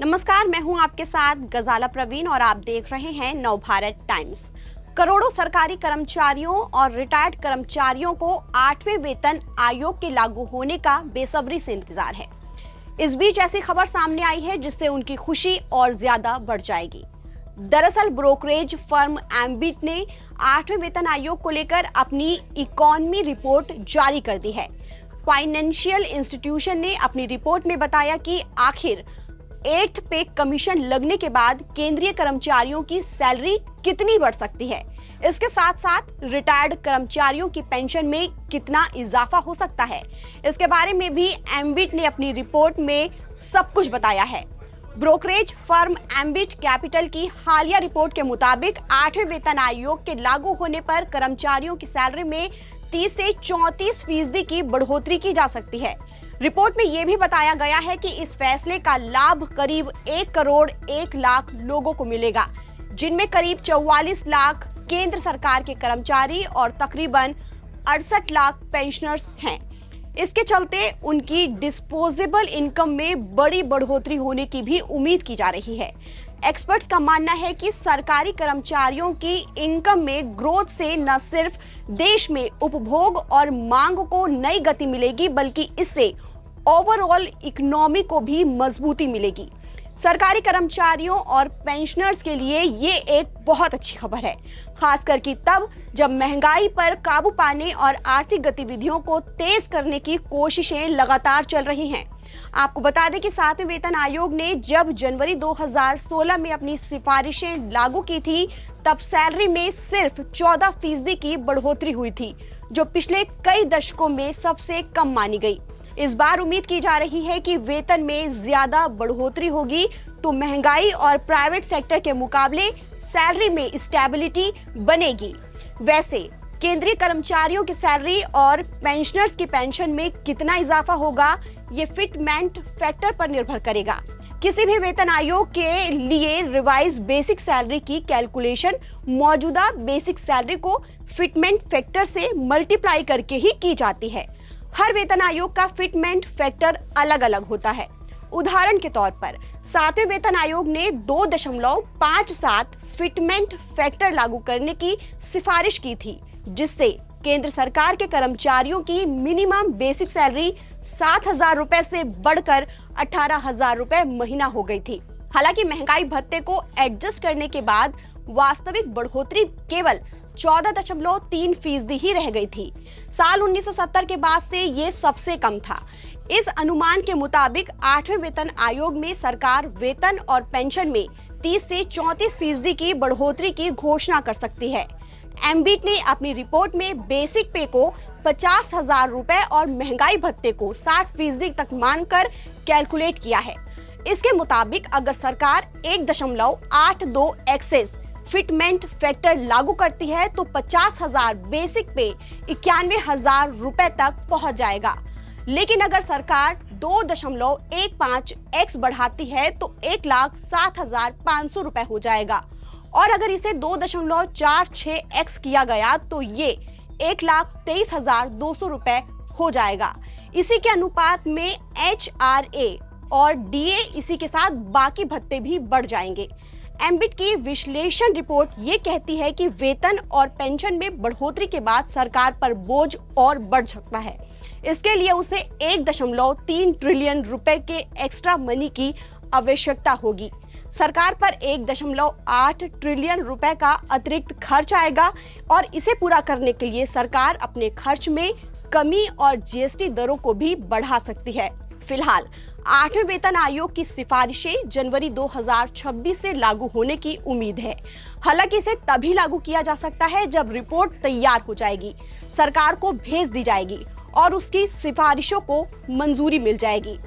नमस्कार, मैं हूं आपके साथ गजाला प्रवीण और आप देख रहे हैं नवभारत टाइम्स। करोड़ों सरकारी कर्मचारियों और रिटायर्ड कर्मचारियों को 8वें वेतन आयोग के लागू होने का बेसब्री से इंतजार है। इस बीच ऐसी खबर सामने आई है जिससे उनकी खुशी और ज्यादा बढ़ जाएगी। दरअसल ब्रोकरेज फर्म एम्बिट ने 8वें वेतन आयोग को लेकर अपनी इकोनॉमी रिपोर्ट जारी कर दी है। फाइनेंशियल इंस्टीट्यूशन ने अपनी रिपोर्ट में बताया कि आखिर 8th पे कमीशन लगने के बाद केंद्रीय कर्मचारियों की सैलरी कितनी बढ़ सकती है। इसके साथ साथ रिटायर्ड कर्मचारियों की पेंशन में कितना इजाफा हो सकता है, इसके बारे में भी एम्बिट ने अपनी रिपोर्ट में सब कुछ बताया है। ब्रोकरेज फर्म एम्बिट कैपिटल की हालिया रिपोर्ट के मुताबिक 8वें वेतन आयोग के लागू होने पर कर्मचारियों की सैलरी में 30 से 34% की बढ़ोतरी की जा सकती है। रिपोर्ट में यह भी बताया गया है कि इस फैसले का लाभ करीब 1 करोड़ 1 लाख लोगों को मिलेगा, जिनमें करीब 44 लाख केंद्र सरकार के कर्मचारी और तकरीबन 68 लाख पेंशनर्स हैं। इसके चलते उनकी डिस्पोजेबल इनकम में बड़ी बढ़ोतरी होने की भी उम्मीद की जा रही है। एक्सपर्ट्स का मानना है कि सरकारी कर्मचारियों की इनकम में ग्रोथ से न सिर्फ देश में उपभोग और मांग को नई गति मिलेगी, बल्कि इससे ओवरऑल इकोनॉमी को भी मजबूती मिलेगी। सरकारी कर्मचारियों और पेंशनर्स के लिए ये एक बहुत अच्छी खबर है, खासकर कि तब जब महंगाई पर काबू पाने और आर्थिक गतिविधियों को तेज करने की कोशिशें लगातार चल रही हैं। आपको बता दें कि 7वें वेतन आयोग ने जब जनवरी 2016 में अपनी सिफारिशें लागू की थी, तब सैलरी में सिर्फ 14% की बढ़ोतरी हुई थी, जो पिछले कई दशकों में सबसे कम मानी गई। इस बार उम्मीद की जा रही है कि वेतन में ज्यादा बढ़ोतरी होगी तो महंगाई और प्राइवेट सेक्टर के मुकाबले सैलरी में स्टेबिलिटी बनेगी। वैसे केंद्रीय कर्मचारियों की सैलरी और पेंशनर्स की पेंशन में कितना इजाफा होगा, ये फिटमेंट फैक्टर पर निर्भर करेगा। किसी भी वेतन आयोग के लिए रिवाइज बेसिक सैलरी की कैलकुलेशन मौजूदा बेसिक सैलरी को फिटमेंट फैक्टर से मल्टीप्लाई करके ही की जाती है। हर वेतन आयोग का फिटमेंट फैक्टर अलग अलग होता है। उदाहरण के तौर पर 7वें वेतन आयोग ने 2.57 फिटमेंट फैक्टर लागू करने की सिफारिश की थी, जिससे केंद्र सरकार के कर्मचारियों की मिनिमम बेसिक सैलरी 7,000 रुपए से बढ़कर 18,000 रुपए महीना हो गई थी। हालांकि महंगाई भत्ते को एडजस्ट करने के बाद वास्तविक बढ़ोतरी केवल 14.3% ही रह गई थी। साल 1970 के बाद से ये सबसे कम था। इस अनुमान के मुताबिक 8वें वेतन आयोग में सरकार वेतन और पेंशन में 30 से 34% की बढ़ोतरी की घोषणा कर सकती है। एम्बिट ने अपनी रिपोर्ट में बेसिक पे को 50,000 रुपए और महंगाई भत्ते को 60% तक मानकर कैलकुलेट किया है। इसके मुताबिक अगर सरकार 1.82 एक्सेस फिटमेंट फैक्टर लागू करती है तो 50,000 बेसिक पे 91,000 रुपए तक पहुंच जाएगा। लेकिन अगर सरकार 2.15 एक्स बढ़ाती है तो 1,07,500 रुपए हो जाएगा, और अगर इसे 2.46 एक्स किया गया तो ये 1,23,200 रुपए हो जाएगा। इसी के अनुपात में HRA और DA, इसी के साथ बाकी भत्ते भी बढ़ जाएंगे। एम्बिट की विश्लेषण रिपोर्ट ये कहती है कि वेतन और पेंशन में बढ़ोतरी के बाद सरकार पर बोझ और बढ़ सकता है। इसके लिए उसे 1.3 ट्रिलियन रुपए के एक्स्ट्रा मनी की आवश्यकता होगी। सरकार पर 1.8 ट्रिलियन रुपए का अतिरिक्त खर्च आएगा, और इसे पूरा करने के लिए सरकार अपने खर्च में कमी और GST दरों को भी बढ़ा सकती है। फिलहाल 8वें वेतन आयोग की सिफारिशें जनवरी 2026 से लागू होने की उम्मीद है। हालांकि इसे तभी लागू किया जा सकता है जब रिपोर्ट तैयार हो जाएगी, सरकार को भेज दी जाएगी और उसकी सिफारिशों को मंजूरी मिल जाएगी।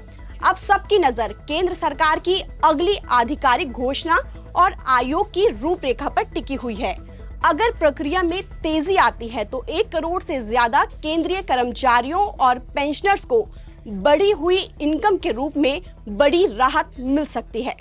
अब सबकी नजर केंद्र सरकार की अगली आधिकारिक घोषणा और आयोग की रूपरेखा पर टिकी हुई है। अगर प्रक्रिया में तेजी आती है तो 1 करोड़ से ज्यादा केंद्रीय कर्मचारियों और पेंशनर्स को बढ़ी हुई इनकम के रूप में बड़ी राहत मिल सकती है।